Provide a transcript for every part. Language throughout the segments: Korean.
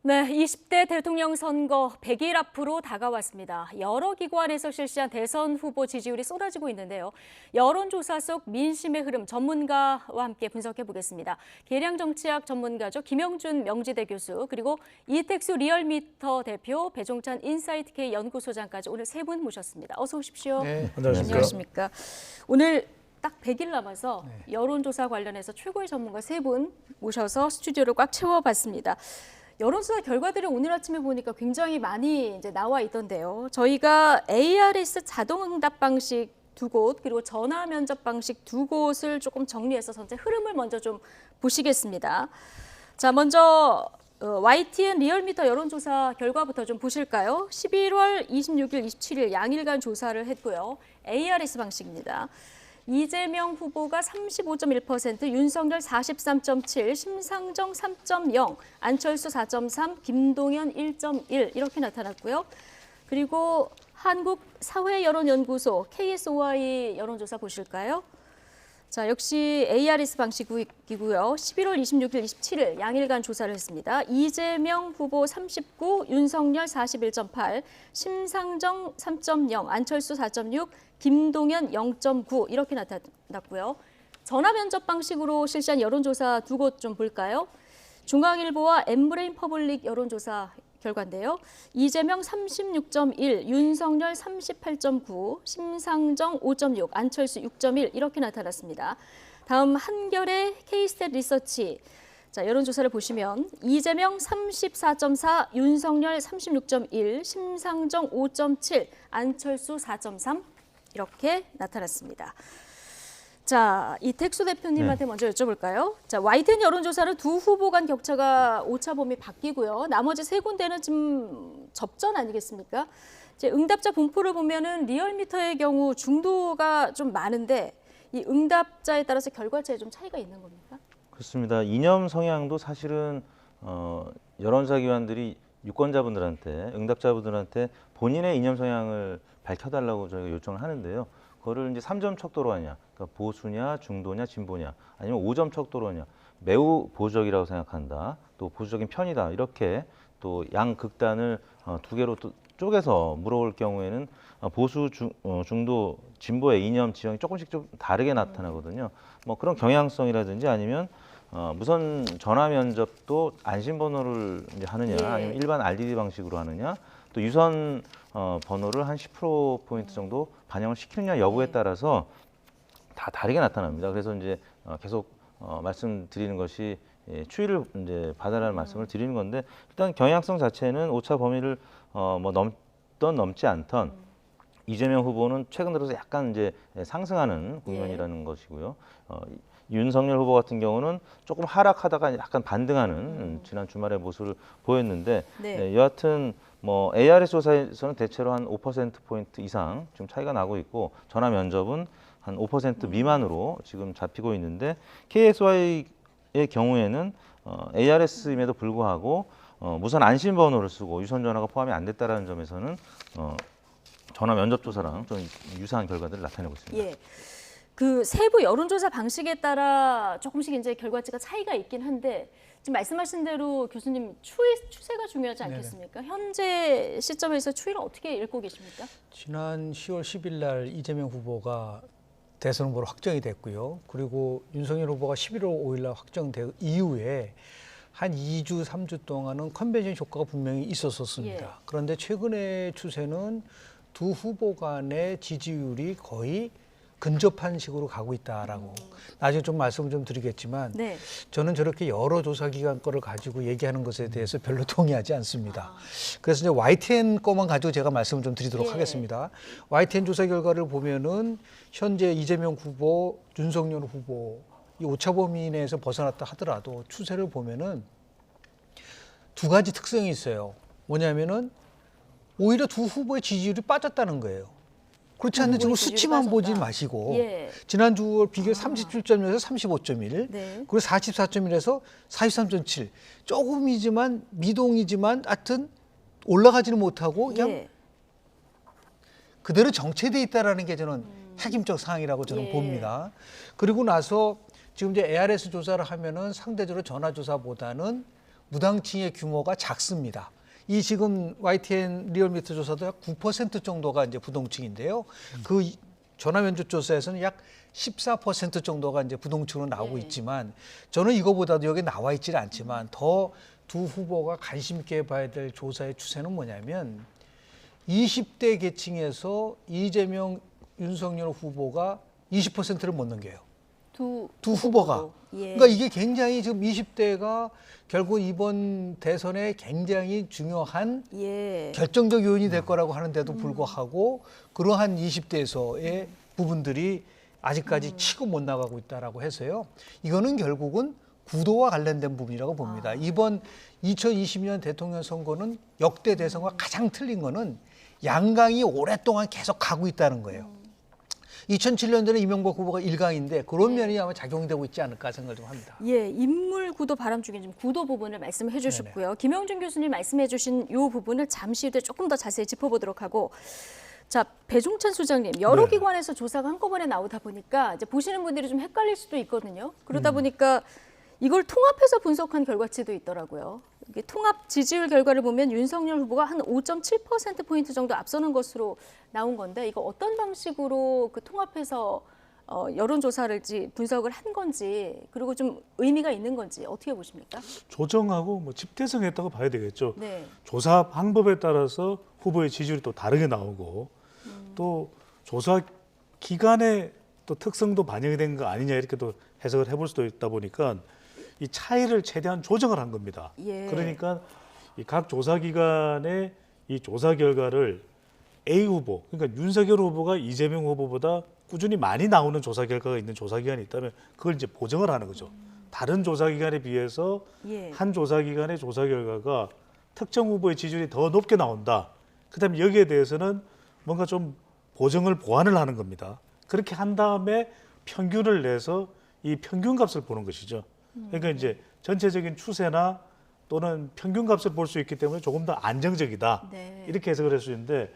네, 20대 대통령 선거 100일 앞으로 다가왔습니다. 여러 기관에서 실시한 대선 후보 지지율이 쏟아지고 있는데요. 여론조사 속 민심의 흐름 전문가와 함께 분석해 보겠습니다. 계량정치학 전문가죠. 김영준 명지대 교수, 그리고 이택수 리얼미터 대표, 배종찬 인사이트K 연구소장까지 오늘 세 분 모셨습니다. 어서 오십시오. 네, 안녕하십니까. 오늘 딱 100일 남아서 여론조사 관련해서 최고의 전문가 세 분 모셔서 스튜디오를 꽉 채워봤습니다. 여론조사 결과들이 오늘 아침에 보니까 굉장히 많이 이제 나와 있던데요. 저희가 ARS 자동응답 방식 2곳 그리고 전화 면접 방식 2곳을 조금 정리해서 전체 흐름을 먼저 좀 보시겠습니다. 자, 먼저 YTN 리얼미터 여론조사 결과부터 좀 보실까요? 11월 26일, 27일 양일간 조사를 했고요. ARS 방식입니다. 이재명 후보가 35.1%, 윤석열 43.7%, 심상정 3.0%, 안철수 4.3%, 김동연 1.1% 이렇게 나타났고요. 그리고 한국사회여론연구소 KSOI 여론조사 보실까요? 자, 역시 ARS 방식이고요. 11월 26일, 27일 양일간 조사를 했습니다. 이재명 후보 39, 윤석열 41.8, 심상정 3.0, 안철수 4.6, 김동연 0.9 이렇게 나타났고요. 전화 면접 방식으로 실시한 여론조사 2곳 좀 볼까요? 중앙일보와 엠브레인 퍼블릭 여론조사 결과인데요. 이재명 36.1, 윤석열 38.9, 심상정 5.6, 안철수 6.1 이렇게 나타났습니다. 다음 한겨레 K스탯 리서치. 자, 여론조사를 보시면 이재명 34.4, 윤석열 36.1, 심상정 5.7, 안철수 4.3 이렇게 나타났습니다. 자, 이택수 대표님한테 먼저 여쭤볼까요? 자, YTN 여론조사는 두 후보 간 격차가 오차 범위 바뀌고요. 나머지 세 군데는 지금 접전 아니겠습니까? 이제 응답자 분포를 보면은 리얼미터의 경우 중도가 좀 많은데 이 응답자에 따라서 결과차에 좀 차이가 있는 겁니까? 그렇습니다. 이념 성향도 사실은 여론조사 기관들이 유권자분들한테, 응답자분들한테 본인의 이념 성향을 밝혀달라고 저희가 요청을 하는데요. 그거를 이제 3점 척도로 하냐, 그러니까 보수냐, 중도냐, 진보냐, 아니면 5점 척도로 하냐, 매우 보수적이라고 생각한다, 또 보수적인 편이다, 이렇게 또 양극단을 두 개로 또 쪼개서 물어볼 경우에는 보수, 중도, 진보의 이념 지형이 조금씩 좀 다르게 나타나거든요. 뭐 그런 경향성이라든지 아니면 무선 전화 면접도 안심번호를 이제 하느냐, 아니면 일반 RDD 방식으로 하느냐, 또 유선 번호를 한 10%포인트 정도 반영을 시키느냐 여부에 따라서 다 다르게 나타납니다. 그래서 이제 계속 말씀드리는 것이 추이를 이제 받아라는 말씀을 드리는 건데, 일단 경향성 자체는 오차 범위를 뭐 넘던 넘지 않던 이재명 후보는 최근 들어서 약간 이제 상승하는 국면이라는 것이고요. 윤석열 후보 같은 경우는 조금 하락하다가 약간 반등하는 지난 주말의 모습을 보였는데, 여하튼 뭐 ARS 조사에서는 대체로 한 5%포인트 이상 지금 차이가 나고 있고, 전화 면접은 한 5% 미만으로 지금 잡히고 있는데, KSY의 경우에는 ARS임에도 불구하고 무선 안심번호를 쓰고 유선 전화가 포함이 안 됐다는 점에서는 전화 면접 조사랑 좀 유사한 결과들을 나타내고 있습니다. 예. 그 세부 여론조사 방식에 따라 조금씩 이제 결과치가 차이가 있긴 한데, 지금 말씀하신 대로 교수님 추세가 중요하지 않겠습니까? 현재 시점에서 추이를 어떻게 읽고 계십니까? 지난 10월 10일 날 이재명 후보가 대선 후보로 확정이 됐고요. 그리고 윤석열 후보가 11월 5일 날 확정된 이후에 한 2주, 3주 동안은 컨벤션 효과가 분명히 있었습니다. 그런데 최근의 추세는 두 후보 간의 지지율이 거의 근접한 식으로 가고 있다라고. 나중에 좀 말씀을 좀 드리겠지만, 저는 저렇게 여러 조사기관 거를 가지고 얘기하는 것에 대해서 별로 동의하지 않습니다. 그래서 이제 YTN 거만 가지고 제가 말씀을 좀 드리도록 하겠습니다. YTN 조사 결과를 보면은 현재 이재명 후보, 윤석열 후보 이 오차 범위 내에서 벗어났다 하더라도 추세를 보면은 두 가지 특성이 있어요. 뭐냐면은 오히려 두 후보의 지지율이 빠졌다는 거예요. 그렇지 않는데 지금 수치만 보지 마시고 지난주 비교 37.1에서 35.1, 그리고 44.1에서 43.7, 조금이지만 미동이지만 하여튼 올라가지는 못하고 그냥 그대로 정체돼 있다라는 게 저는 핵심적 사항이라고 저는 봅니다. 그리고 나서 지금 이제 ARS 조사를 하면은 상대적으로 전화 조사보다는 무당층의 규모가 작습니다. 이 지금 YTN 리얼미터 조사도 약 9% 정도가 이제 부동층인데요. 그 전화면접 조사에서는 약 14% 정도가 이제 부동층으로 나오고 있지만 저는 이거보다도 여기 나와 있지는 않지만 더 두 후보가 관심 있게 봐야 될 조사의 추세는 뭐냐면 20대 계층에서 이재명, 윤석열 후보가 20%를 못 넘겨요. 두 후보가. 예. 그러니까 이게 굉장히 지금 20대가 결국 이번 대선에 굉장히 중요한 예. 결정적 요인이 될 거라고 하는데도 불구하고 그러한 20대에서의 부분들이 아직까지 치고 못 나가고 있다라고 해서요. 이거는 결국은 구도와 관련된 부분이라고 봅니다. 이번 2020년 대통령 선거는 역대 대선과 가장 틀린 거는 양강이 오랫동안 계속 가고 있다는 거예요. 2007년도에 이명박 후보가 1강인데 그런 면이 아마 작용되고 있지 않을까 생각을 좀 합니다. 예, 인물 구도 바람 중에 좀 구도 부분을 말씀해 주셨고요. 김영준 교수님 말씀해 주신 이 부분을 잠시 후에 조금 더 자세히 짚어보도록 하고, 자, 배종찬 소장님, 여러 기관에서 조사가 한꺼번에 나오다 보니까 이제 보시는 분들이 좀 헷갈릴 수도 있거든요. 그러다 보니까 이걸 통합해서 분석한 결과치도 있더라고요. 이게 통합 지지율 결과를 보면 윤석열 후보가 한 5.7%포인트 정도 앞서는 것으로 나온 건데, 이거 어떤 방식으로 그 통합해서 여론조사를 분석을 한 건지, 그리고 좀 의미가 있는 건지 어떻게 보십니까? 조정하고 뭐 집대성했다고 봐야 되겠죠. 네. 조사 방법에 따라서 후보의 지지율이 또 다르게 나오고 또 조사 기간의 또 특성도 반영이 된 거 아니냐 이렇게 또 해석을 해볼 수도 있다 보니까 이 차이를 최대한 조정을 한 겁니다. 예. 그러니까 이 각 조사 기관의 이 조사 결과를 A 후보, 그러니까 윤석열 후보가 이재명 후보보다 꾸준히 많이 나오는 조사 결과가 있는 조사 기관이 있다면 그걸 이제 보정을 하는 거죠. 다른 조사 기관에 비해서 예. 한 조사 기관의 조사 결과가 특정 후보의 지지율이 더 높게 나온다. 그다음에 여기에 대해서는 뭔가 좀 보정을 보완을 하는 겁니다. 그렇게 한 다음에 평균을 내서 이 평균값을 보는 것이죠. 그러니까 이제 전체적인 추세나 또는 평균값을 볼 수 있기 때문에 조금 더 안정적이다. 네. 이렇게 해석을 할 수 있는데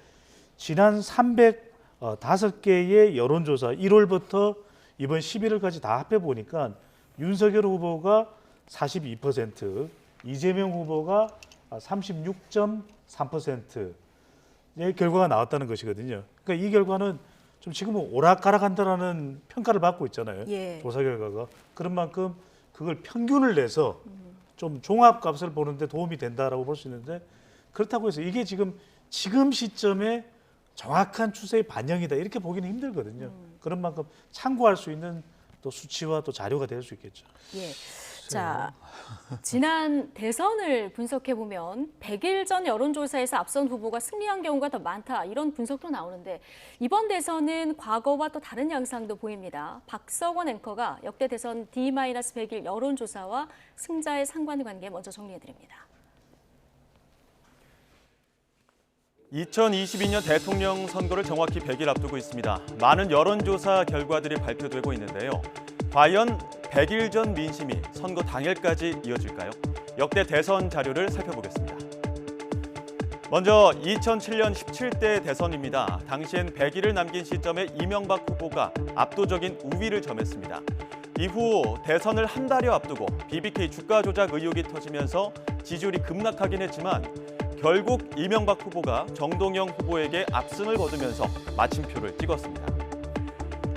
지난 305개의 여론조사 1월부터 이번 11월까지 다 합해 보니까 윤석열 후보가 42%, 이재명 후보가 36.3%의 결과가 나왔다는 것이거든요. 그러니까 이 결과는 좀 지금은 오락가락한다라는 평가를 받고 있잖아요. 예. 조사 결과가. 그런 만큼 그걸 평균을 내서 좀 종합값을 보는데 도움이 된다라고 볼 수 있는데, 그렇다고 해서 이게 지금 시점에 정확한 추세의 반영이다 이렇게 보기는 힘들거든요. 그런 만큼 참고할 수 있는 또 수치와 또 자료가 될 수 있겠죠. 예. 자, 지난 대선을 분석해 보면 100일 전 여론조사에서 앞선 후보가 승리한 경우가 더 많다, 이런 분석도 나오는데 이번 대선은 과거와 또 다른 양상도 보입니다. 박서원 앵커가 역대 대선 D-100일 여론조사와 승자의 상관관계 먼저 정리해 드립니다. 2022년 대통령 선거를 정확히 100일 앞두고 있습니다. 많은 여론조사 결과들이 발표되고 있는데요. 과연 100일 전 민심이 선거 당일까지 이어질까요? 역대 대선 자료를 살펴보겠습니다. 먼저 2007년 17대 대선입니다. 당시엔 100일을 남긴 시점에 이명박 후보가 압도적인 우위를 점했습니다. 이후 대선을 한 달여 앞두고 BBK 주가 조작 의혹이 터지면서 지지율이 급락하긴 했지만 결국 이명박 후보가 정동영 후보에게 압승을 거두면서 마침표를 찍었습니다.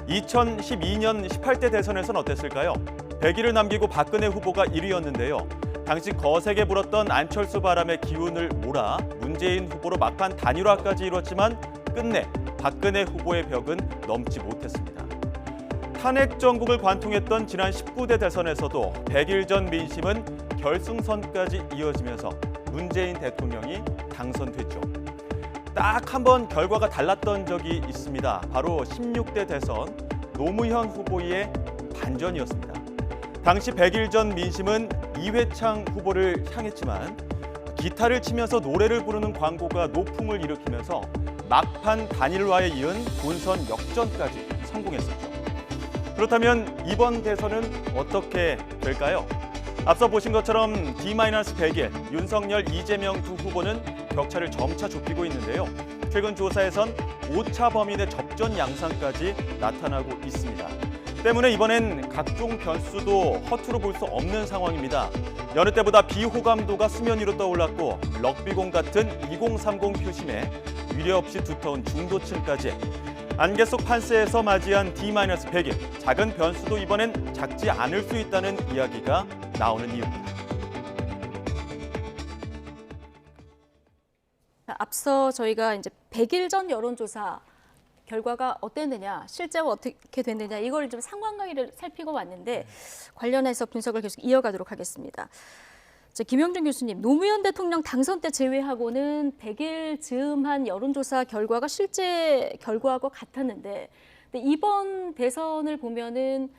2012년 18대 대선에서는 어땠을까요? 100일을 남기고 박근혜 후보가 1위였는데요. 당시 거세게 불었던 안철수 바람의 기운을 몰아 문재인 후보로 막판 단일화까지 이뤘지만 끝내 박근혜 후보의 벽은 넘지 못했습니다. 탄핵 정국을 관통했던 지난 19대 대선에서도 100일 전 민심은 결승선까지 이어지면서 문재인 대통령이 당선됐죠. 딱 한 번 결과가 달랐던 적이 있습니다. 바로 16대 대선 노무현 후보의 반전이었습니다. 당시 100일 전 민심은 이회창 후보를 향했지만 기타를 치면서 노래를 부르는 광고가 노풍을 일으키면서 막판 단일화에 이은 본선 역전까지 성공했었죠. 그렇다면 이번 대선은 어떻게 될까요? 앞서 보신 것처럼 D-100일 윤석열, 이재명 두 후보는 격차를 점차 좁히고 있는데요. 최근 조사에선 오차 범인의 접전 양상까지 나타나고 있습니다. 때문에 이번엔 각종 변수도 허투루 볼 수 없는 상황입니다. 여느 때보다 비호감도가 수면 위로 떠올랐고 럭비공 같은 2030 표심에 위례 없이 두터운 중도층까지 안개 속 판세에서 맞이한 D-100일. 작은 변수도 이번엔 작지 않을 수 있다는 이야기가 나오는 이유입니다. 앞서 저희가 이제 100일 전 여론조사 결과가 어땠느냐, 실제로 어떻게 됐느냐 이걸 좀 상관관계를 살피고 왔는데 관련해서 분석을 계속 이어가도록 하겠습니다. 김영준 교수님, 노무현 대통령 당선 때 제외하고는 100일 즈음한 여론조사 결과가 실제 결과하고 같았는데, 근데 이번 대선을 보면은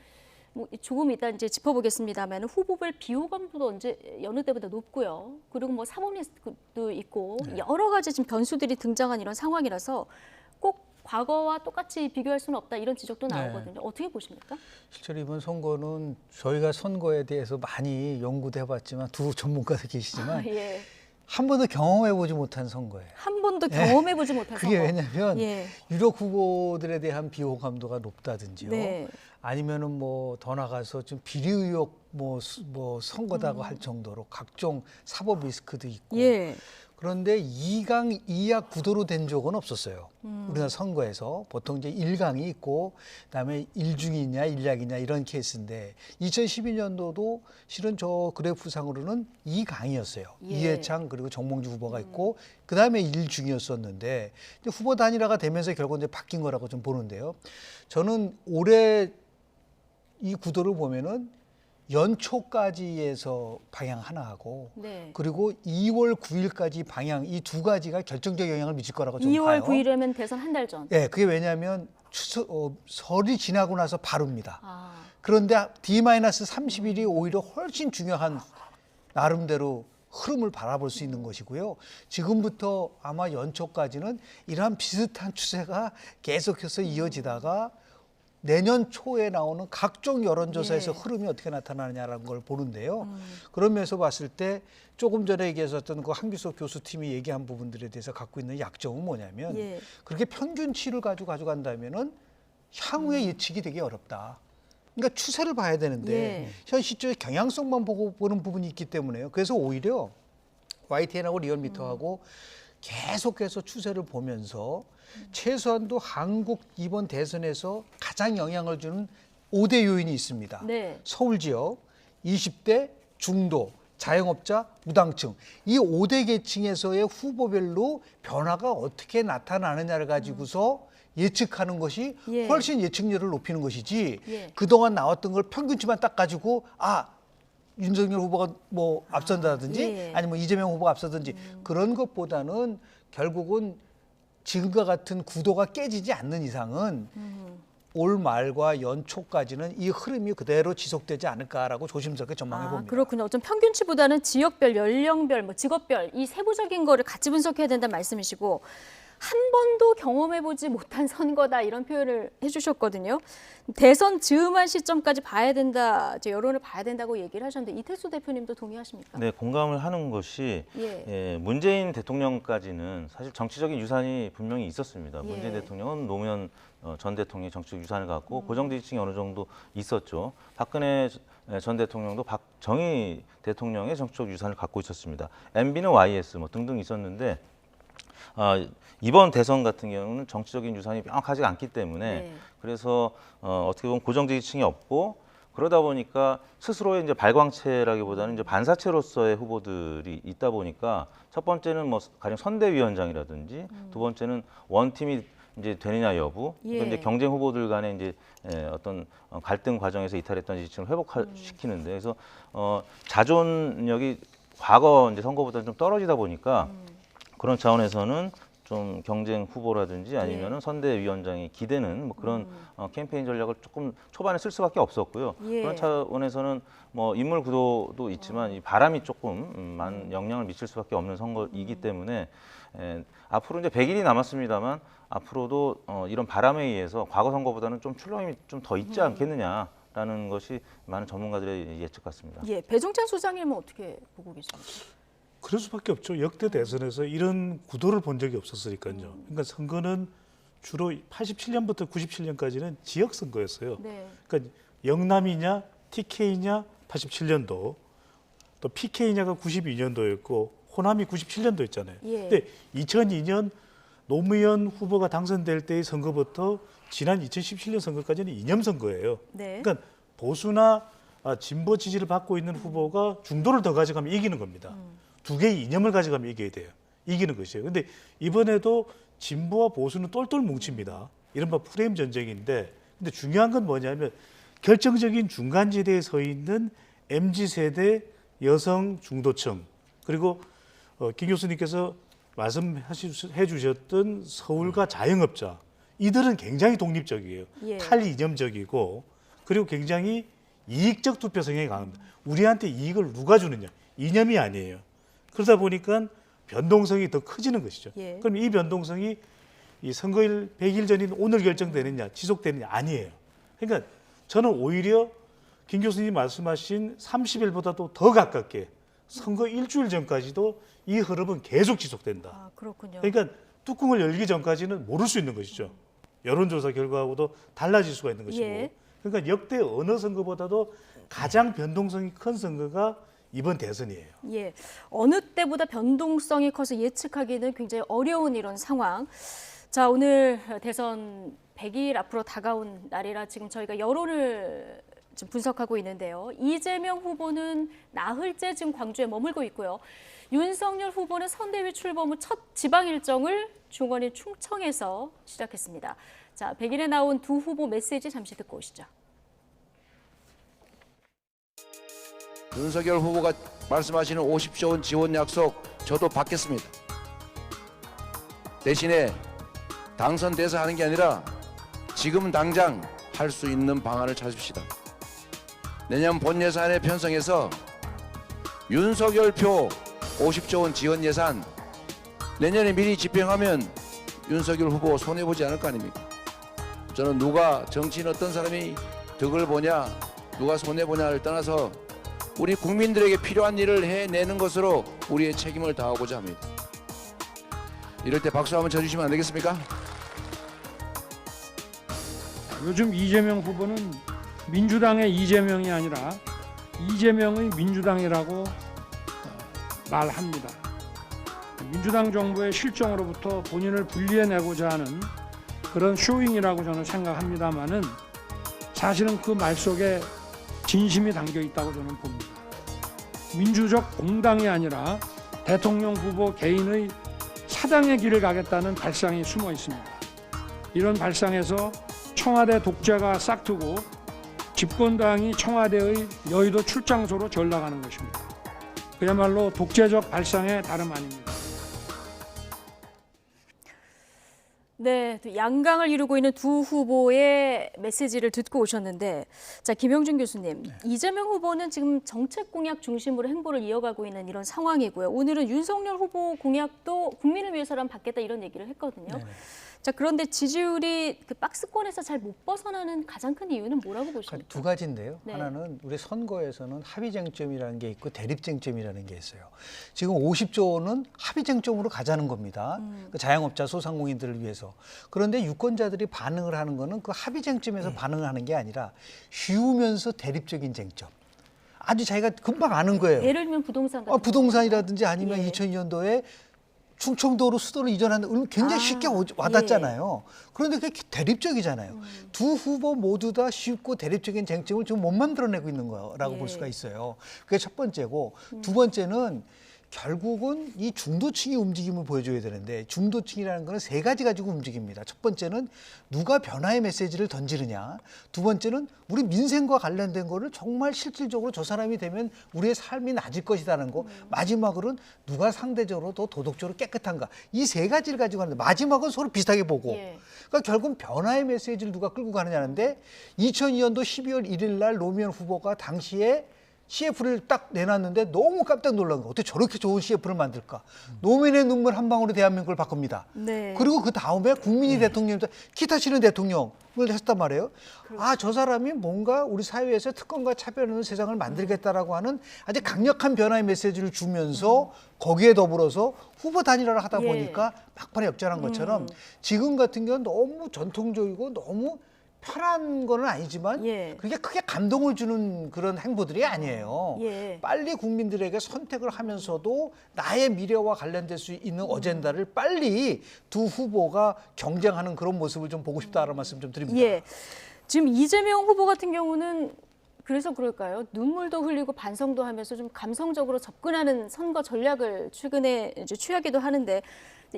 뭐 조금 이따 이제 짚어보겠습니다만 후보별 비호감도도 언제 여느 때보다 높고요. 그리고 뭐 사법 리스크도 있고 여러 가지 지금 변수들이 등장한 이런 상황이라서 꼭 과거와 똑같이 비교할 수는 없다 이런 지적도 나오거든요. 어떻게 보십니까? 실제로 이번 선거는 저희가 선거에 대해서 많이 연구도 해봤지만 두 전문가도 계시지만 예. 한 번도 경험해보지 못한 선거예요. 한 번도 경험해보지 못한 그게 선거. 왜냐하면 예. 유력 후보들에 대한 비호감도가 높다든지요. 네. 아니면은 뭐 더 나가서 좀 비리 의혹 뭐 선거다고 할 정도로 각종 사법 리스크도 있고. 예. 그런데 2강 2약 구도로 된 적은 없었어요. 우리나라 선거에서 보통 이제 1강이 있고 그다음에 1중이냐 1약이냐 이런 케이스인데 2012년도도 실은 저 그래프상으로는 2강이었어요. 예. 이해창 그리고 정몽주 후보가 있고 그다음에 1중이었었는데 후보 단일화가 되면서 결국 이제 바뀐 거라고 좀 보는데요. 저는 올해 이 구도를 보면은 연초까지에서 방향 하나 하고 네. 그리고 2월 9일까지 방향 이 두 가지가 결정적 영향을 미칠 거라고 좀 2월 봐요. 9일이면 대선 한 달 전. 네, 그게 왜냐하면 설이 지나고 나서 바로입니다. 아. 그런데 D-30일이 오히려 훨씬 중요한 나름대로 흐름을 바라볼 수 있는 것이고요. 지금부터 아마 연초까지는 이러한 비슷한 추세가 계속해서 이어지다가 내년 초에 나오는 각종 여론조사에서 예. 흐름이 어떻게 나타나느냐라는 걸 보는데요. 그런 면에서 봤을 때 조금 전에 얘기했었던 그 한규석 교수팀이 얘기한 부분들에 대해서 갖고 있는 약점은 뭐냐면 예. 그렇게 평균치를 가져간다면은 향후의 예측이 되게 어렵다. 그러니까 추세를 봐야 되는데 예. 현 시점에 경향성만 보고 보는 부분이 있기 때문에요. 그래서 오히려 YTN하고 리얼미터하고 계속해서 추세를 보면서 최소한도 한국 이번 대선에서 가장 영향을 주는 5대 요인이 있습니다. 네. 서울 지역, 20대, 중도, 자영업자, 무당층 이 5대 계층에서의 후보별로 변화가 어떻게 나타나느냐를 가지고서 예측하는 것이 예. 훨씬 예측률을 높이는 것이지 예. 그동안 나왔던 걸 평균치만 딱 가지고 윤석열 후보가 뭐 앞선다든지 예. 아니면 이재명 후보가 앞서든지 그런 것보다는 결국은 지금과 같은 구도가 깨지지 않는 이상은 올 말과 연초까지는 이 흐름이 그대로 지속되지 않을까라고 조심스럽게 전망해 봅니다. 그렇군요. 좀 평균치보다는 지역별, 연령별, 뭐 직업별 이 세부적인 거를 같이 분석해야 된다는 말씀이시고 한 번도 경험해보지 못한 선거다 이런 표현을 해주셨거든요. 대선 즈음한 시점까지 봐야 된다, 이제 여론을 봐야 된다고 얘기를 하셨는데 이태수 대표님도 동의하십니까? 네, 공감을 하는 것이 문재인 대통령까지는 사실 정치적인 유산이 분명히 있었습니다. 예. 문재인 대통령은 노무현 전 대통령의 정치적 유산을 갖고 고정 지지층이 어느 정도 있었죠. 박근혜 전 대통령도 박정희 대통령의 정치적 유산을 갖고 있었습니다. MB는 YS 뭐 등등 있었는데 이번 대선 같은 경우는 정치적인 유산이 명확하지 않기 때문에 네. 그래서 어떻게 보면 고정 지지층이 없고 그러다 보니까 스스로의 이제 발광체라기보다는 이제 반사체로서의 후보들이 있다 보니까 첫 번째는 뭐 가령 선대위원장이라든지 두 번째는 원팀이 이제 되느냐 여부, 예. 이제 경쟁 후보들 간의 이제 어떤 갈등 과정에서 이탈했던 지지층을 회복시키는데 그래서 자존력이 과거 이제 선거보다 좀 떨어지다 보니까 그런 차원에서는 좀 경쟁 후보라든지 아니면은 선대위원장이 기대는 뭐 그런 캠페인 전략을 조금 초반에 쓸 수밖에 없었고요. 예. 그런 차원에서는 뭐 인물 구도도 있지만 이 바람이 조금 영향을 미칠 수밖에 없는 선거이기 때문에 앞으로 이제 100일이 남았습니다만 앞으로도 이런 바람에 의해서 과거 선거보다는 좀 출렁임이 좀 더 있지 않겠느냐라는 것이 많은 전문가들의 예측 같습니다. 예, 배종찬 소장님은 어떻게 보고 계십니까? 그럴 수밖에 없죠. 역대 대선에서 이런 구도를 본 적이 없었으니까요. 그러니까 선거는 주로 87년부터 97년까지는 지역 선거였어요. 네. 그러니까 영남이냐 TK냐 87년도 또 PK냐가 92년도였고 호남이 97년도였잖아요. 예. 근데 2002년 노무현 후보가 당선될 때의 선거부터 지난 2017년 선거까지는 이념 선거예요. 네. 그러니까 보수나 진보 지지를 받고 있는 후보가 중도를 더 가져가면 이기는 겁니다. 두 개의 이념을 가져가면 이겨야 돼요. 이기는 것이에요. 근데 이번에도 진보와 보수는 똘똘 뭉칩니다. 이른바 프레임 전쟁인데, 근데 중요한 건 뭐냐면 결정적인 중간지대에 서 있는 MZ세대 여성 중도층, 그리고 김 교수님께서 말씀해 주셨던 서울과 자영업자, 이들은 굉장히 독립적이에요. 예. 탈이념적이고, 그리고 굉장히 이익적 투표 성향이 강합니다. 우리한테 이익을 누가 주느냐, 이념이 아니에요. 그러다 보니까 변동성이 더 커지는 것이죠. 예. 그럼 이 변동성이 이 선거일 100일 전인 오늘 결정되느냐, 지속되느냐 아니에요. 그러니까 저는 오히려 김 교수님 말씀하신 30일보다도 더 가깝게 선거 일주일 전까지도 이 흐름은 계속 지속된다. 아, 그렇군요. 그러니까 뚜껑을 열기 전까지는 모를 수 있는 것이죠. 여론조사 결과하고도 달라질 수가 있는 것이고. 예. 그러니까 역대 어느 선거보다도 가장 변동성이 큰 선거가 이번 대선이에요. 예, 어느 때보다 변동성이 커서 예측하기는 굉장히 어려운 이런 상황. 자, 오늘 대선 100일 앞으로 다가온 날이라 지금 저희가 여론을 좀 분석하고 있는데요. 이재명 후보는 나흘째 지금 광주에 머물고 있고요. 윤석열 후보는 선대위 출범 후 첫 지방 일정을 중원인 충청에서 시작했습니다. 자, 100일에 나온 두 후보 메시지 잠시 듣고 오시죠. 윤석열 후보가 말씀하시는 50조 원 지원 약속 저도 받겠습니다. 대신에 당선돼서 하는 게 아니라 지금 당장 할 수 있는 방안을 찾읍시다. 내년 본 예산에 편성해서 윤석열표 50조 원 지원 예산 내년에 미리 집행하면 윤석열 후보 손해보지 않을 거 아닙니까? 저는 누가 정치인 어떤 사람이 덕을 보냐 누가 손해보냐를 떠나서 우리 국민들에게 필요한 일을 해내는 것으로 우리의 책임을 다하고자 합니다. 이럴 때 박수 한번 쳐주시면 안 되겠습니까? 요즘 이재명 후보는 민주당의 이재명이 아니라 이재명의 민주당이라고 말합니다. 민주당 정부의 실정으로부터 본인을 분리해내고자 하는 그런 쇼잉이라고 저는 생각합니다마는 사실은 그 말 속에 진심이 담겨 있다고 저는 봅니다. 민주적 공당이 아니라 대통령 후보 개인의 사당의 길을 가겠다는 발상이 숨어 있습니다. 이런 발상에서 청와대 독재가 싹트고 집권당이 청와대의 여의도 출장소로 전락하는 것입니다. 그야말로 독재적 발상의 다름 아닙니다. 네, 양강을 이루고 있는 두 후보의 메시지를 듣고 오셨는데, 자, 김영준 교수님, 이재명 후보는 지금 정책 공약 중심으로 행보를 이어가고 있는 이런 상황이고요. 오늘은 윤석열 후보 공약도 국민을 위해서라면 받겠다 이런 얘기를 했거든요. 네네. 자, 그런데 지지율이 그 박스권에서 잘 못 벗어나는 가장 큰 이유는 뭐라고 그러니까 보십니까? 두 가지인데요. 네. 하나는 우리 선거에서는 합의쟁점이라는 게 있고 대립쟁점이라는 게 있어요. 지금 50조는 합의쟁점으로 가자는 겁니다. 그 자영업자 소상공인들을 위해서. 그런데 유권자들이 반응을 하는 거는 그 합의쟁점에서 반응을 하는 게 아니라 쉬우면서 대립적인 쟁점. 아주 자기가 금방 아는 거예요. 예를 들면 부동산 같은 부동산이라든지 아니면 예. 2002년도에 충청도로 수도를 이전하는 굉장히 쉽게 와닿잖아요. 그런데 그게 대립적이잖아요. 두 후보 모두 다 쉽고 대립적인 쟁점을 지금 못 만들어내고 있는 거라고 예. 볼 수가 있어요. 그게 첫 번째고, 두 번째는 결국은 이 중도층이 움직임을 보여줘야 되는데, 중도층이라는 거는 세 가지 가지고 움직입니다. 첫 번째는 누가 변화의 메시지를 던지느냐. 두 번째는 우리 민생과 관련된 거를 정말 실질적으로 저 사람이 되면 우리의 삶이 나아질 것이라는 거. 마지막으로는 누가 상대적으로 더 도덕적으로 깨끗한가. 이 세 가지를 가지고 하는데 마지막은 서로 비슷하게 보고. 예. 그러니까 결국은 변화의 메시지를 누가 끌고 가느냐는데, 2002년도 12월 1일 날 노무현 후보가 당시에 CF를 딱 내놨는데 너무 깜짝 놀란 거. 어떻게 저렇게 좋은 CF를 만들까? 노무현의 눈물 한 방울이 대한민국을 바꿉니다. 네. 그리고 그 다음에 국민이 대통령이다. 기타 치는 대통령을 했단 말이에요. 아, 저 사람이 뭔가 우리 사회에서 특권과 차별 없는 세상을 만들겠다라고 하는 아주 강력한 변화의 메시지를 주면서 거기에 더불어서 후보 단일화를 하다 예. 보니까 막판에 역전한 것처럼 지금 같은 경우는 너무 전통적이고 너무 편한 거는 아니지만 예. 그게 크게 감동을 주는 그런 행보들이 아니에요. 예. 빨리 국민들에게 선택을 하면서도 나의 미래와 관련될 수 있는 어젠다를 빨리 두 후보가 경쟁하는 그런 모습을 좀 보고 싶다는 말씀 좀 드립니다. 예. 지금 이재명 후보 같은 경우는 그래서 그럴까요? 눈물도 흘리고 반성도 하면서 좀 감성적으로 접근하는 선거 전략을 최근에 이제 취하기도 하는데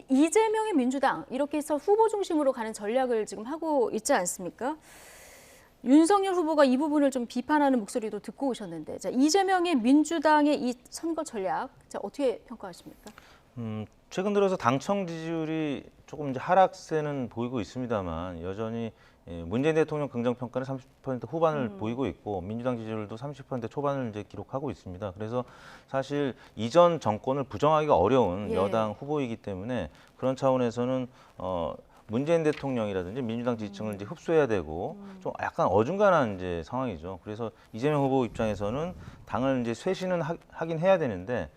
이재명의 민주당 이렇게 해서 후보 중심으로 가는 전략을 지금 하고 있지 않습니까? 윤석열 후보가 이 부분을 좀 비판하는 목소리도 듣고 오셨는데, 자, 이재명의 민주당의 이 선거 전략, 자, 어떻게 평가하십니까? 최근 들어서 당청 지지율이 조금 이제 하락세는 보이고 있습니다만 여전히 문재인 대통령 긍정 평가는 30% 후반을 보이고 있고 민주당 지지율도 30% 초반을 이제 기록하고 있습니다. 그래서 사실 이전 정권을 부정하기가 어려운 예. 여당 후보이기 때문에 그런 차원에서는 문재인 대통령이라든지 민주당 지지층을 이제 흡수해야 되고 좀 약간 어중간한 이제 상황이죠. 그래서 이재명 후보 입장에서는 당을 이제 쇄신은 하긴 해야 되는데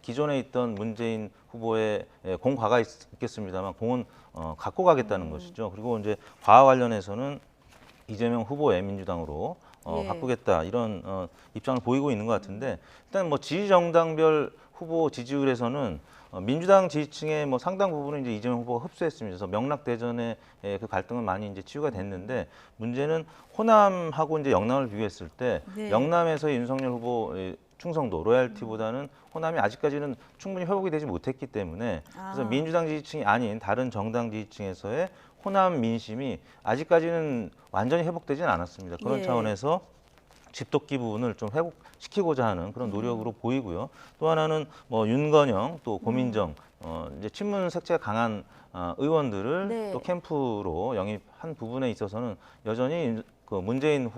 기존에 있던 문재인 후보의 공과가 있겠습니다만 공은 갖고 가겠다는 것이죠. 그리고 이제 과와 관련해서는 이재명 후보의 민주당으로 예. 바꾸겠다 이런 입장을 보이고 있는 것 같은데 일단 뭐 지지정당별 후보 지지율에서는 민주당 지지층의 뭐 상당 부분은 이제 이재명 후보가 흡수했습니다. 그래서 명락 대전의 그 갈등은 많이 이제 치유가 됐는데 문제는 호남하고 이제 영남을 비교했을 때 네. 영남에서의 윤석열 후보의 충성도, 로얄티보다는 호남이 아직까지는 충분히 회복이 되지 못했기 때문에 그래서 민주당 지지층이 아닌 다른 정당 지지층에서의 호남 민심이 아직까지는 완전히 회복되지는 않았습니다. 그런 예. 차원에서 집토끼 부분을 좀 회복시키고자 하는 그런 노력으로 보이고요. 또 하나는 뭐 윤건영 또 고민정 이제 친문 색채가 강한 의원들을 네. 또 캠프로 영입한 부분에 있어서는 여전히 그 문재인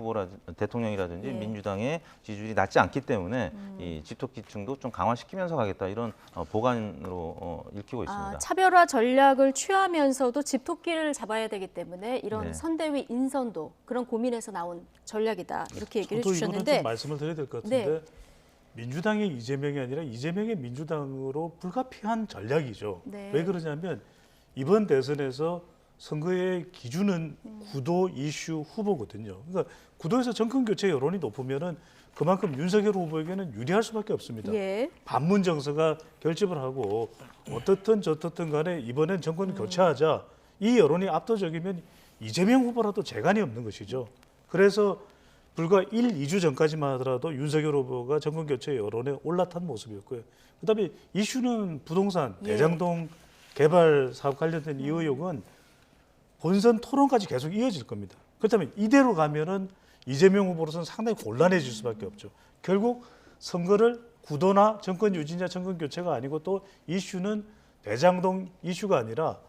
대통령이라든지 예. 민주당의 지지율이 낮지 않기 때문에 이 집토끼층도 좀 강화시키면서 가겠다 이런 보관으로 읽히고 있습니다. 차별화 전략을 취하면서도 집토끼를 잡아야 되기 때문에 이런 네. 선대위 인선도 그런 고민에서 나온 전략이다 이렇게 얘기를 저도 이거는 해주셨는데 좀 말씀을 드려야 될 것 같은데 네. 민주당의 이재명이 아니라 이재명의 민주당으로 불가피한 전략이죠. 네. 왜 그러냐면 이번 대선에서 선거의 기준은 구도, 이슈, 후보거든요. 그러니까 구도에서 정권 교체 여론이 높으면은 그만큼 윤석열 후보에게는 유리할 수밖에 없습니다. 예. 반문 정서가 결집을 하고 어떻든 저떻든 간에 이번엔 정권 교체하자 이 여론이 압도적이면 이재명 후보라도 재간이 없는 것이죠. 그래서 불과 1, 2주 전까지만 하더라도 윤석열 후보가 정권 교체 여론에 올라탄 모습이었고요. 그다음에 이슈는 부동산, 예. 대장동 개발 사업 관련된 이 의혹은 본선 토론까지 계속 이어질 겁니다. 그렇다면 이대로 가면은 이재명 후보로서는 상당히 곤란해질 수밖에 없죠. 결국 선거를 구도나 정권 유지냐 정권 교체가 아니고 또 이슈는 대장동 이슈가 아니라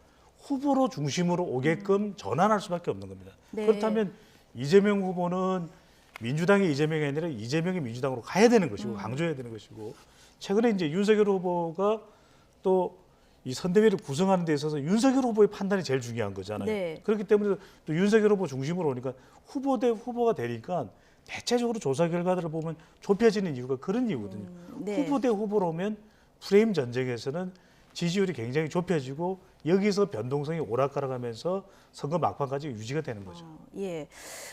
후보로 중심으로 오게끔 전환할 수밖에 없는 겁니다. 네. 그렇다면 이재명 후보는 민주당의 이재명이 아니라 이재명의 민주당으로 가야 되는 것이고 강조해야 되는 것이고 최근에 이제 윤석열 후보가 또 이 선대위를 구성하는 데 있어서 윤석열 후보의 판단이 제일 중요한 거잖아요. 네. 그렇기 때문에 또 윤석열 후보 중심으로 오니까 후보 대 후보가 되니까 대체적으로 조사 결과들을 보면 좁혀지는 이유가 그런 이유거든요. 네. 후보 대 후보로 오면 프레임 전쟁에서는 지지율이 굉장히 좁혀지고 여기서 변동성이 오락가락하면서 선거 막판까지 유지가 되는 거죠. 예.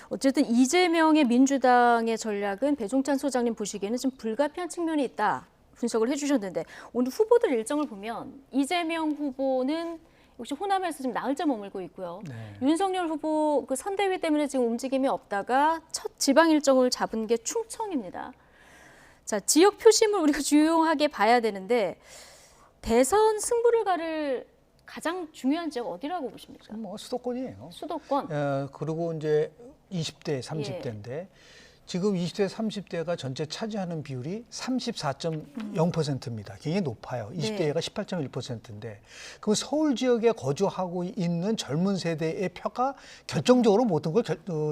어쨌든 이재명의 민주당의 전략은 배종찬 소장님 보시기에는 좀 불가피한 측면이 있다. 분석을 해주셨는데 오늘 후보들 일정을 보면 이재명 후보는 역시 호남에서 지금 나흘째 머물고 있고요. 네. 윤석열 후보 그 선대위 때문에 지금 움직임이 없다가 첫 지방 일정을 잡은 게 충청입니다. 자, 지역 표심을 우리가 중요하게 봐야 되는데 대선 승부를 가를 가장 중요한 지역 어디라고 보십니까? 뭐 수도권이에요. 수도권. 그리고 이제 20대, 30대인데 지금 20대, 30대가 전체 차지하는 비율이 34.0%입니다. 굉장히 높아요. 20대가 18.1%인데 그럼 서울 지역에 거주하고 있는 젊은 세대의 표가 결정적으로 모든 걸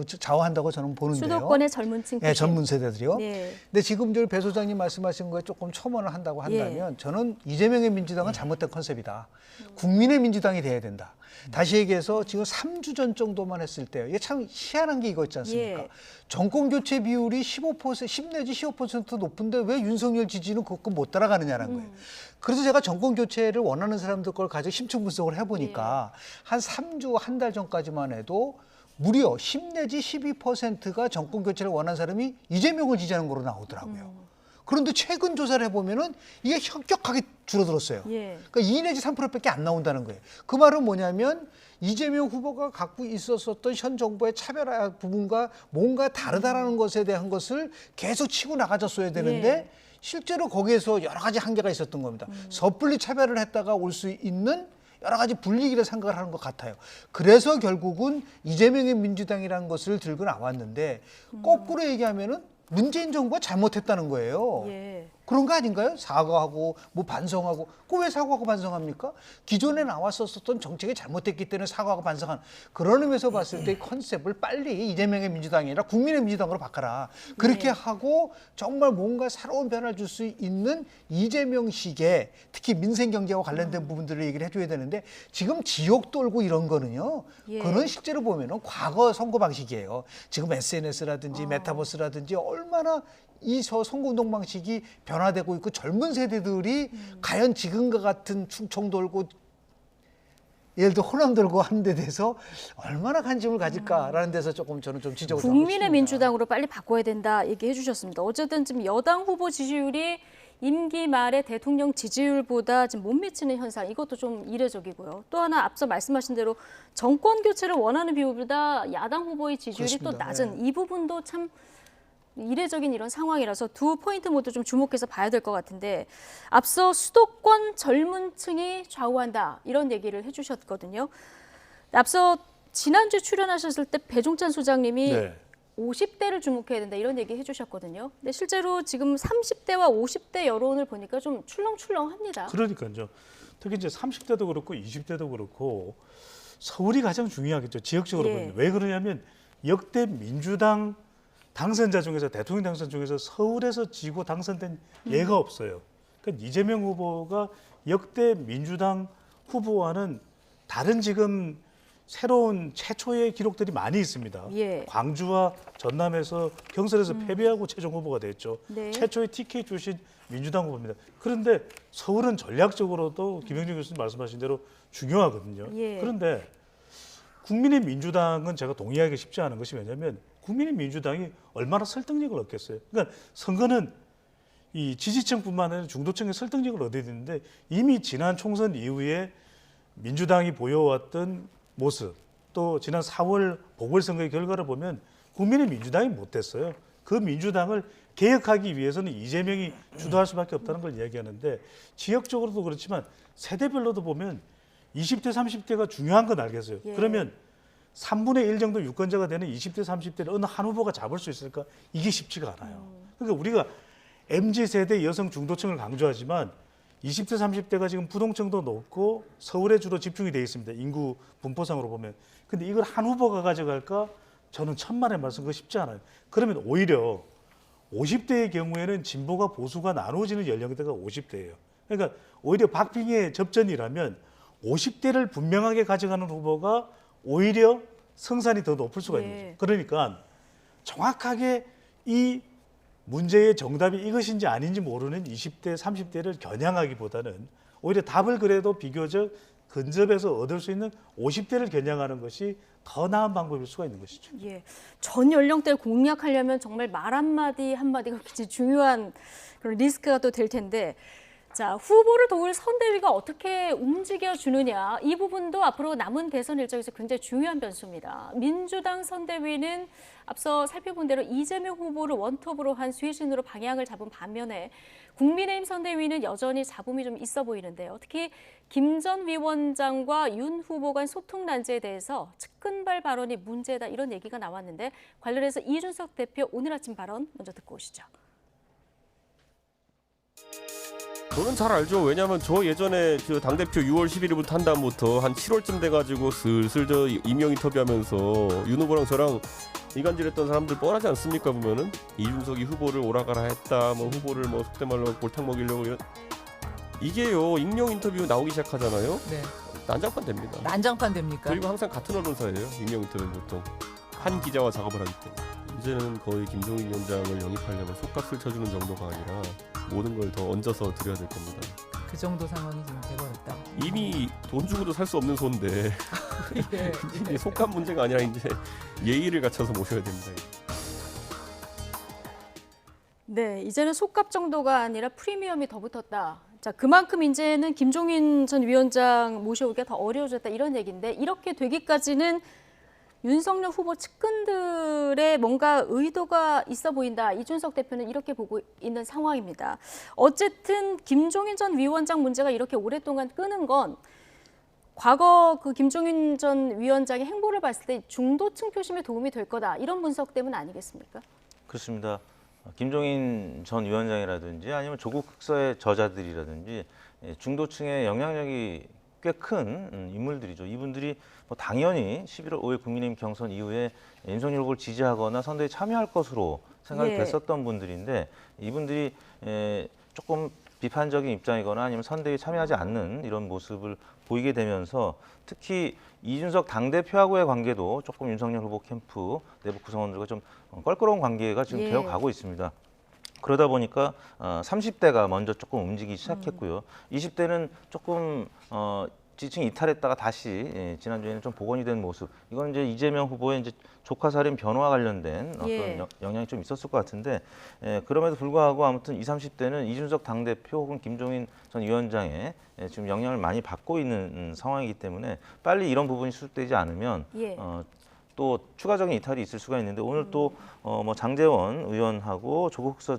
좌우한다고 저는 보는데요. 수도권의 젊은 층. 네, 젊은 세대들이요. 네. 근데 지금 배 소장님 말씀하신 거에 조금 첨언을 한다고 한다면 저는 이재명의 민주당은 잘못된 컨셉이다. 국민의 민주당이 돼야 된다. 다시 얘기해서 지금 3주 전 정도만 했을 때 이게 참 희한한 게 이거 있지 않습니까? 예. 정권 교체 비율이 15%, 10 내지 15% 높은데 왜 윤석열 지지는 그거 못 따라가느냐는 거예요. 그래서 제가 정권 교체를 원하는 사람들 걸 가지고 심층 분석을 해보니까 한 3주, 한 달 전까지만 해도 무려 10 내지 12%가 정권 교체를 원하는 사람이 이재명을 지지하는 거로 나오더라고요. 그런데 최근 조사를 해보면은 이게 현격하게 줄어들었어요. 예. 그러니까 2 내지 3%밖에 안 나온다는 거예요. 그 말은 뭐냐면 이재명 후보가 갖고 있었던 현 정부의 차별화 부분과 뭔가 다르다라는 것에 대한 것을 계속 치고 나가줬어야 되는데 예. 실제로 거기에서 여러 가지 한계가 있었던 겁니다. 섣불리 차별을 했다가 올 수 있는 여러 가지 불리기를 생각을 하는 것 같아요. 그래서 결국은 이재명의 민주당이라는 것을 들고 나왔는데 거꾸로 얘기하면은 문재인 정부가 잘못했다는 거예요. 예. 그런 거 아닌가요? 사과하고 뭐 반성하고. 그 왜 사과하고 반성합니까? 기존에 나왔었던 정책이 잘못됐기 때문에 사과하고 반성한 그런 의미에서 봤을 때 컨셉을 빨리 이재명의 민주당이 아니라 국민의 민주당으로 바꿔라. 그렇게 하고 정말 뭔가 새로운 변화를 줄 수 있는 이재명식의 특히 민생 경제와 관련된 부분들을 얘기를 해줘야 되는데 지금 지역 돌고 이런 거는요. 예. 그런 실제로 보면은 과거 선거 방식이에요. 지금 SNS라든지 메타버스라든지 얼마나 이 선거운동 방식이 변화되고 있고 젊은 세대들이 과연 지금과 같은 충청 돌고 예를 들어 호남 돌고 하는 데 대해서 얼마나 관심을 가질까라는 데서 조금 저는 좀 지적을 하고 국민의 싶습니다. 민주당으로 빨리 바꿔야 된다 얘기해 주셨습니다. 어쨌든 지금 여당 후보 지지율이 임기 말에 대통령 지지율보다 지금 못 미치는 현상, 이것도 좀 이례적이고요. 또 하나 앞서 말씀하신 대로 정권 교체를 원하는 비율보다 야당 후보의 지지율이 또 그렇습니다. 낮은 이 부분도 참 이례적인 이런 상황이라서 두 포인트 모두 좀 주목해서 봐야 될 것 같은데 앞서 수도권 젊은 층이 좌우한다 이런 얘기를 해주셨거든요. 앞서 지난주 출연하셨을 때 배종찬 소장님이 네. 50대를 주목해야 된다 이런 얘기 해주셨거든요. 근데 실제로 지금 30대와 50대 여론을 보니까 좀 출렁출렁합니다. 그러니까요. 특히 이제 30대도 그렇고 20대도 그렇고 서울이 가장 중요하겠죠. 지역적으로 예. 보면. 왜 그러냐면 역대 민주당 당선자 중에서 대통령 당선 중에서 서울에서 지고 당선된 예가 없어요. 그러니까 이재명 후보가 역대 민주당 후보와는 다른 지금 새로운 최초의 기록들이 많이 있습니다. 예. 광주와 전남에서 경선에서 패배하고 최종 후보가 됐죠. 네. 최초의 TK 출신 민주당 후보입니다. 그런데 서울은 전략적으로도 김영준 교수님 말씀하신 대로 중요하거든요. 예. 그런데 국민의 민주당은 제가 동의하기 쉽지 않은 것이 왜냐하면 국민의 민주당이 얼마나 설득력을 얻겠어요. 그러니까 선거는 이 지지층뿐만 아니라 중도층의 설득력을 얻어야 되는데 이미 지난 총선 이후에 민주당이 보여왔던 모습 또 지난 4월 보궐선거의 결과를 보면 국민의 민주당이 못됐어요. 그 민주당을 개혁하기 위해서는 이재명이 주도할 수밖에 없다는 걸 이야기하는데 지역적으로도 그렇지만 세대별로도 보면 20대, 30대가 중요한 건 알겠어요. 예. 그러면 3분의 1 정도 유권자가 되는 20대, 30대를 어느 한 후보가 잡을 수 있을까? 이게 쉽지가 않아요. 그러니까 우리가 MZ세대 여성 중도층을 강조하지만 20대, 30대가 지금 부동층도 높고 서울에 주로 집중이 되어 있습니다. 인구 분포상으로 보면. 근데 이걸 한 후보가 가져갈까? 저는 천만의 말씀 그거 쉽지 않아요. 그러면 오히려 50대의 경우에는 진보가 보수가 나누어지는 연령대가 50대예요. 그러니까 오히려 박빙의 접전이라면 50대를 분명하게 가져가는 후보가 오히려 성산이 더 높을 수가 있는 예. 거죠. 그러니까 정확하게 이 문제의 정답이 이것인지 아닌지 모르는 20대, 30대를 겨냥하기보다는 오히려 답을 그래도 비교적 근접해서 얻을 수 있는 50대를 겨냥하는 것이 더 나은 방법일 수가 있는 것이죠. 예, 전 연령대를 공략하려면 정말 말 한마디 한마디가 굉장히 중요한 그런 리스크가 또 될 텐데 자, 후보를 도울 선대위가 어떻게 움직여주느냐 이 부분도 앞으로 남은 대선 일정에서 굉장히 중요한 변수입니다. 민주당 선대위는 앞서 살펴본 대로 이재명 후보를 원톱으로 한 수혜진으로 방향을 잡은 반면에 국민의힘 선대위는 여전히 잡음이 좀 있어 보이는데요. 특히 김 전 위원장과 윤 후보 간 소통 난제에 대해서 측근발 발언이 문제다 이런 얘기가 나왔는데 관련해서 이준석 대표 오늘 아침 발언 먼저 듣고 오시죠. 저는 잘 알죠. 왜냐하면 저 예전에 그 당대표 6월 11일부터 한 다음부터 한 7월쯤 돼가지고 슬슬 저 임명 인터뷰하면서 윤 후보랑 저랑 이간질했던 사람들 뻔하지 않습니까? 보면은 이준석이 후보를 오라가라 했다, 뭐 후보를 뭐 속된 말로 골탕 먹이려고 이런 이게요 익명 인터뷰 나오기 시작하잖아요. 네. 난장판 됩니다. 난장판 됩니까? 그리고 항상 같은 언론사예요. 익명 인터뷰는 보통 한 기자와 작업을 하기 때문에 이제는 거의 김종인 위원장을 영입하려면 속값을 쳐주는 정도가 아니라 모든 걸 더 얹어서 드려야 될 겁니다. 그 정도 상황이 지금 돼버렸다. 이미 돈 주고도 살 수 없는 소인데 이제 속감 문제가 아니라 이제 예의를 갖춰서 모셔야 됩니다. 네, 이제는 속값 정도가 아니라 프리미엄이 더 붙었다. 자, 그만큼 이제는 김종인 전 위원장 모셔오기가 더 어려워졌다 이런 얘기인데 이렇게 되기까지는 윤석열 후보 측근들의 뭔가 의도가 있어 보인다. 이준석 대표는 이렇게 보고 있는 상황입니다. 어쨌든 김종인 전 위원장 문제가 이렇게 오랫동안 끄는 건 과거 그 김종인 전 위원장의 행보를 봤을 때 중도층 표심에 도움이 될 거다. 이런 분석 때문 아니겠습니까? 그렇습니다. 김종인 전 위원장이라든지 아니면 조국 흑서의 저자들이라든지 중도층의 영향력이 꽤 큰 인물들이죠. 이분들이 뭐 당연히 11월 5일 국민의힘 경선 이후에 윤석열 후보를 지지하거나 선대에 참여할 것으로 생각이 예. 됐었던 분들인데 이분들이 조금 비판적인 입장이거나 아니면 선대에 참여하지 않는 이런 모습을 보이게 되면서 특히 이준석 당대표하고의 관계도 조금 윤석열 후보 캠프 내부 구성원들과 좀 껄끄러운 관계가 지금 예. 되어가고 있습니다. 그러다 보니까 30대가 먼저 조금 움직이기 시작했고요. 20대는 조금 지층 이탈했다가 다시 지난주에는 좀 복원이 된 모습. 이건 이제 이재명 후보의 이제 조카 살인 변호와 관련된 어떤 예. 영향이 좀 있었을 것 같은데 그럼에도 불구하고 아무튼 20, 30대는 이준석 당대표 혹은 김종인 전 위원장의 지금 영향을 많이 받고 있는 상황이기 때문에 빨리 이런 부분이 수습되지 않으면 예. 또 추가적인 이탈이 있을 수가 있는데 오늘 또 뭐 장제원 의원하고 조국 흑서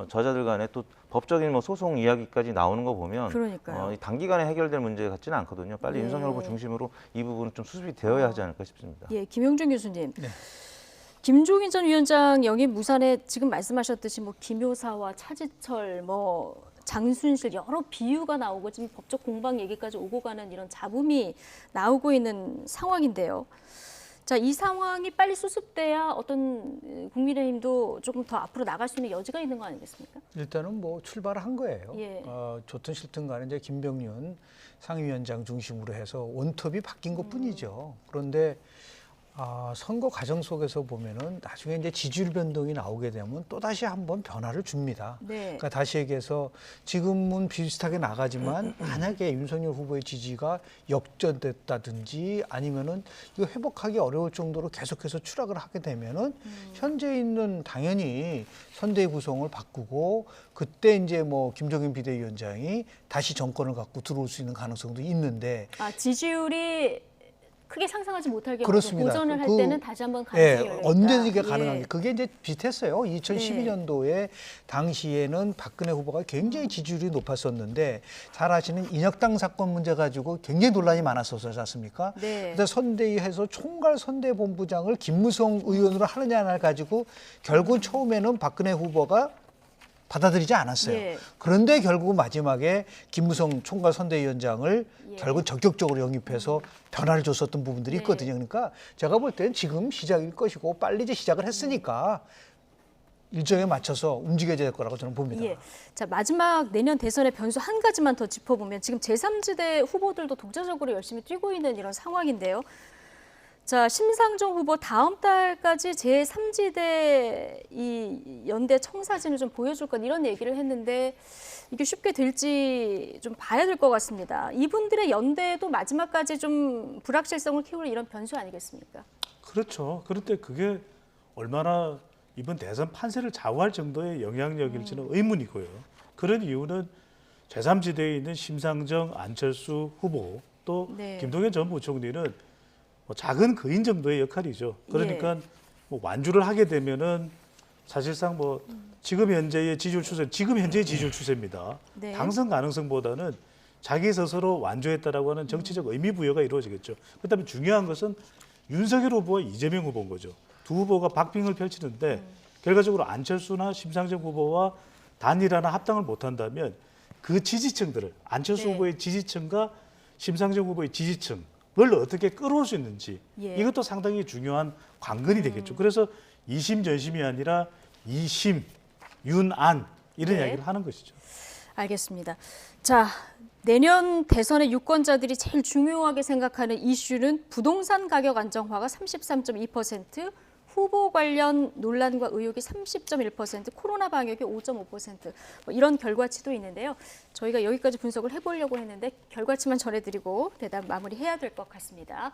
저자들 간에 또 법적인 뭐 소송 이야기까지 나오는 거 보면 그러니까요. 단기간에 해결될 문제 같지는 않거든요. 빨리 예. 윤석열 후보 중심으로 이 부분은 좀 수습이 되어야 하지 않을까 싶습니다. 예, 김용준 교수님. 네. 김종인 전 위원장 영입 무산에 지금 말씀하셨듯이 뭐 김효사와 차지철, 뭐 장순실 여러 비유가 나오고 지금 법적 공방 얘기까지 오고 가는 이런 잡음이 나오고 있는 상황인데요. 자, 이 상황이 빨리 수습돼야 어떤 국민의힘도 조금 더 앞으로 나갈 수 있는 여지가 있는 거 아니겠습니까? 일단은 뭐 출발을 한 거예요. 예. 좋든 싫든 간에 이제 김병윤 상임위원장 중심으로 해서 원톱이 바뀐 것뿐이죠. 그런데 선거 과정 속에서 보면은 나중에 이제 지지율 변동이 나오게 되면 또 다시 한번 변화를 줍니다. 네. 그러니까 다시 얘기해서 지금은 비슷하게 나가지만 만약에 윤석열 후보의 지지가 역전됐다든지 아니면은 이거 회복하기 어려울 정도로 계속해서 추락을 하게 되면은 현재 있는 당연히 선대위 구성을 바꾸고 그때 이제 뭐 김종인 비대위원장이 다시 정권을 갖고 들어올 수 있는 가능성도 있는데 지지율이 크게 상승하지 못할 경우 그렇습니다. 도전을 할 그- 때는 다시 한번 가능성이 열려 있다. 언제든지 가능한 게 예. 그게 이제 비슷했어요. 2012년도에 당시에는 박근혜 후보가 굉장히 지지율이 높았었는데 잘 아시는 인혁당 사건 문제 가지고 굉장히 논란이 많았었지 않습니까? 네. 그래서 선대위에서 총괄 선대본부장을 김무성 의원으로 하느냐 안 하느냐 가지고 결국 처음에는 박근혜 후보가 받아들이지 않았어요. 예. 그런데 결국 마지막에 김무성 총괄 선대위원장을 예. 결국 적극적으로 영입해서 변화를 줬었던 부분들이 네. 있거든요. 그러니까 제가 볼 때는 지금 시작일 것이고 빨리 이제 시작을 했으니까 일정에 맞춰서 움직여야 될 거라고 저는 봅니다. 예. 자, 마지막 내년 대선의 변수 한 가지만 더 짚어보면 지금 제3지대 후보들도 독자적으로 열심히 뛰고 있는 이런 상황인데요. 자, 심상정 후보 다음 달까지 제3지대 이 연대 청사진을 좀 보여줄 것 이런 얘기를 했는데 이게 쉽게 될지 좀 봐야 될 것 같습니다. 이분들의 연대도 마지막까지 좀 불확실성을 키울 이런 변수 아니겠습니까? 그렇죠. 그런데 그게 얼마나 이번 대선 판세를 좌우할 정도의 영향력일지는 의문이고요. 그런 이유는 제3지대에 있는 심상정, 안철수 후보 또 네. 김동연 전 부총리는 뭐 작은 거인 정도의 역할이죠. 그러니까 뭐 완주를 하게 되면은 사실상 뭐 지금 현재의 지지율 추세입니다. 네. 당선 가능성보다는 자기 스스로 완주했다라고 하는 정치적 의미 부여가 이루어지겠죠. 그다음에 중요한 것은 윤석열 후보와 이재명 후보인 거죠. 두 후보가 박빙을 펼치는데 결과적으로 안철수나 심상정 후보와 단일화나 합당을 못한다면 그 지지층들을 안철수 네. 후보의 지지층과 심상정 후보의 지지층을 어떻게 끌어올 수 있는지 예. 이것도 상당히 중요한 관건이 되겠죠. 그래서 이심 전심이 아니라 이심 윤안 이런 네. 이야기를 하는 것이죠. 알겠습니다. 자, 내년 대선의 유권자들이 제일 중요하게 생각하는 이슈는 부동산 가격 안정화가 33.2%, 후보 관련 논란과 의혹이 30.1%, 코로나 방역이 5.5%, 뭐 이런 결과치도 있는데요. 저희가 여기까지 분석을 해보려고 했는데 결과치만 전해드리고 대답 마무리해야 될 것 같습니다.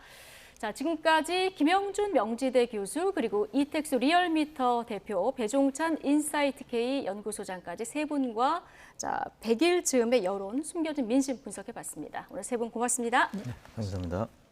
자, 지금까지 김영준 명지대 교수 그리고 이택수 리얼미터 대표, 배종찬 인사이트K 연구소장까지 세 분과 자, 100일 즈음의 여론, 숨겨진 민심 분석해봤습니다. 오늘 세 분 고맙습니다. 감사합니다.